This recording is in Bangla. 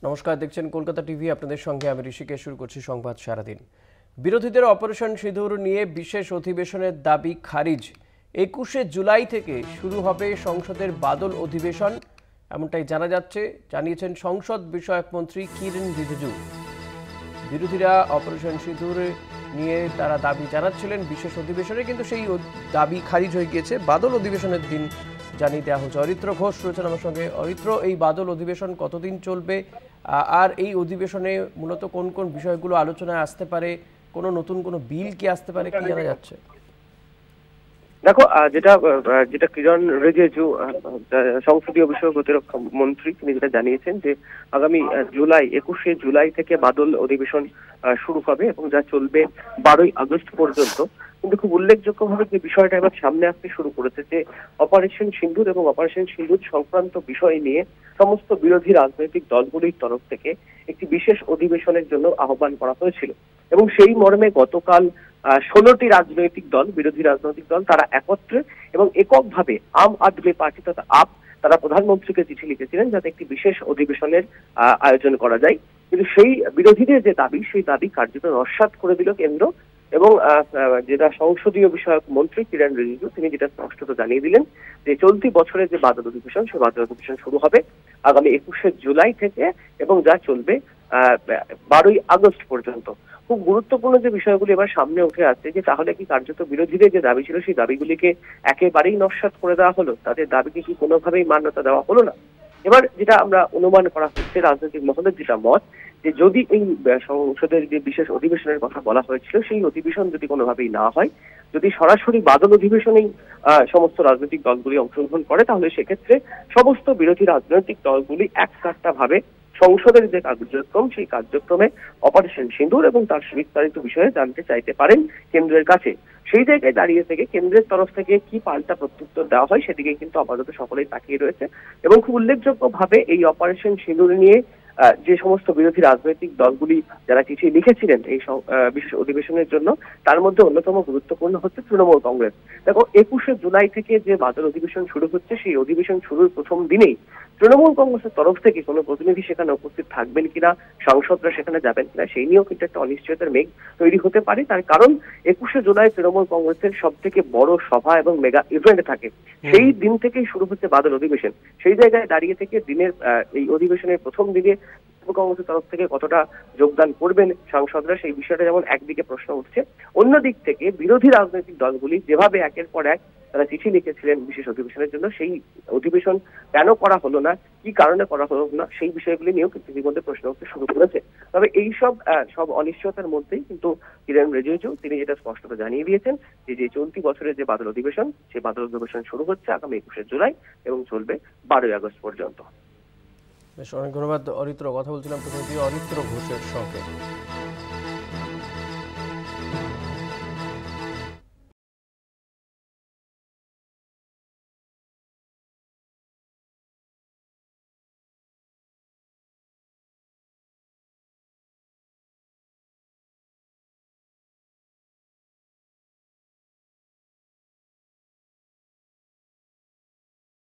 নমস্কার, দেখছেন কলকাতা টিভি। আপনাদের সঙ্গে আমি ঋষিকেশ। শুরু করছি সংবাদ সারাদিন। বিরোধীদের অপারেশন সিঁদুর নিয়ে বিশেষ অধিবেশনের দাবি খারিজ। 21শে জুলাই থেকে শুরু হবে সংসদের বাদল অধিবেশন, এমনটাই জানিয়েছেন সংসদ বিষয়ক মন্ত্রী কিরেন রিজিজু। বিরোধীরা অপারেশন সিঁদুর নিয়ে তারা দাবি জানাচ্ছিলেন বিশেষ অধিবেশনে, কিন্তু সেই দাবি খারিজ হয়ে গিয়েছে। বাদল অধিবেশনের দিন জানিয়ে দেওয়া হচ্ছে। অরিত্র ঘোষ রয়েছেন আমার সঙ্গে। অরিত্র, এই বাদল অধিবেশন কতদিন চলবে, আর এই অধিবেশনে মূলত কোন কোন বিষয়গুলো আলোচনায় আসতে পারে, কোনো নতুন কোনো বিল কি আসতে পারে, কি জানা যাচ্ছে? দেখো, যেটা যেটা কিরণ রিজিজু সংসদীয় বিষয়ক প্রতিরক্ষা মন্ত্রী, তিনি যেটা জানিয়েছেন যে আগামী 21শে জুলাই থেকে বাদল অধিবেশন শুরু হবে এবং যা চলবে 12ই আগস্ট পর্যন্ত। কিন্তু খুব উল্লেখযোগ্যভাবে যে বিষয়টা এবার সামনে আসতে শুরু করেছে যে অপারেশন সিঁদুর এবং অপারেশন সিঁদুর সংক্রান্ত বিষয় নিয়ে সমস্ত বিরোধী রাজনৈতিক দলগুলির তরফ থেকে একটি বিশেষ অধিবেশনের জন্য আহ্বান করা হয়েছিল এবং সেই মর্মে গতকাল 16টি রাজনৈতিক দল, বিরোধী রাজনৈতিক দল, তারা একত্রে এবং এককভাবে আম আদমি পার্টি তথা আপ, তারা প্রধানমন্ত্রীকে চিঠি লিখেছিলেন যাতে একটি বিশেষ অধিবেশনের আয়োজন করা যায়। কিন্তু সেই বিরোধীদের যে দাবি, সেই দাবি কার্যত নস্যাৎ করে দিল কেন্দ্র এবং যেটা সংসদীয় বিষয়ক মন্ত্রী কিরেন রিজিজু, তিনি যেটা স্পষ্টত জানিয়ে দিলেন যে চলতি বছরের যে বাদল অধিবেশন, সেই বাদল অধিবেশন শুরু হবে আগামী 21শে জুলাই থেকে এবং যা চলবে 12ই আগস্ট পর্যন্ত। খুব গুরুত্বপূর্ণ যে বিষয়গুলি এবার সামনে উঠে আসছে যে তাহলে কি কার্যত বিরোধীদের যে দাবি ছিল সেই দাবিগুলিকে একেবারেই নস্যাৎ করে দেওয়া হলো, তাদের দাবিকে কি কোনোভাবেই মান্যতা দেওয়া হলো না। এবার যেটা আমরা অনুমান করা হচ্ছে, রাজনৈতিক মহলের যেটা মত, যে যদি এই সংসদের যে বিশেষ অধিবেশনের কথা বলা হয়েছিল সেই অধিবেশন যদি কোনোভাবেই না হয়, যদি সরাসরি বাদল অধিবেশনেই সমস্ত রাজনৈতিক দলগুলি অংশগ্রহণ করে, তাহলে সেক্ষেত্রে সমস্ত বিরোধী রাজনৈতিক দলগুলি একসাথে ভাবে সংসদের যে কার্যক্রম, সেই কার্যক্রমে অপারেশন সিঁদুর এবং তার বিস্তারিত বিষয়ে জানতে চাইতে পারেন কেন্দ্রের কাছে। সেই জায়গায় দাঁড়িয়ে থেকে কেন্দ্রের তরফ থেকে কি পাল্টা প্রত্যুত্তর দেওয়া হয় সেদিকে কিন্তু আপাতত সকলেই তাকিয়ে রয়েছে এবং খুব উল্লেখযোগ্যভাবে এই অপারেশন সিঁদুর নিয়ে যে সমস্ত বিরোধী রাজনৈতিক দলগুলি যারা চিঠি লিখেছিলেন এই বিশেষ অধিবেশনের জন্য, তার মধ্যে অন্যতম গুরুত্বপূর্ণ হচ্ছে তৃণমূল কংগ্রেস। দেখো, 21শে জুলাই থেকে যে বাদল অধিবেশন শুরু হচ্ছে, সেই অধিবেশন শুরুর প্রথম দিনেই তৃণমূল কংগ্রেসের তরফ থেকে কোনো প্রতিনিধি সেখানে উপস্থিত থাকবেন কিনা, সাংসদরা সেখানে যাবেন কিনা, সেই নিয়েও কিন্তু একটা অনিশ্চয়তার মেঘ তৈরি হতে পারে। তার কারণ 21শে জুলাই তৃণমূল কংগ্রেসের সব থেকে বড় সভা এবং মেগা ইভেন্ট থাকে, সেই দিন থেকেই শুরু হচ্ছে বাদল অধিবেশন। সেই জায়গায় দাঁড়িয়ে থেকে দিনের এই অধিবেশনের প্রথম দিনে কংগ্রেসের তরফ থেকে কতটা যোগদান করবেন সাংসদরা, সেই বিষয়টা যেমন একদিকে প্রশ্ন উঠছে, অন্যদিক থেকে বিরোধী রাজনৈতিক দলগুলি যেভাবে একের পর এক তারা চিঠি লিখেছিলেন বিশেষ অধিবেশনের জন্য, সেই অধিবেশন কেন করা হলো না, কি কারণে করা হলো না, সেই বিষয়গুলি নিয়েও কিন্তু ইতিমধ্যে প্রশ্ন উঠতে শুরু করেছে। তবে এই সব অনিশ্চয়তার মধ্যেই কিন্তু কিরেন রিজিজু তিনি যেটা স্পষ্টত জানিয়ে দিয়েছেন যে চলতি বছরের যে বাদল অধিবেশন, সেই বাদল অধিবেশন শুরু হচ্ছে আগামী 21শে জুলাই এবং চলবে 12ই আগস্ট পর্যন্ত। বেশ, অনেক ধন্যবাদ অরিত্র। কথা বলছিলাম প্রতিনিধি অরিত্র ঘোষের সঙ্গে।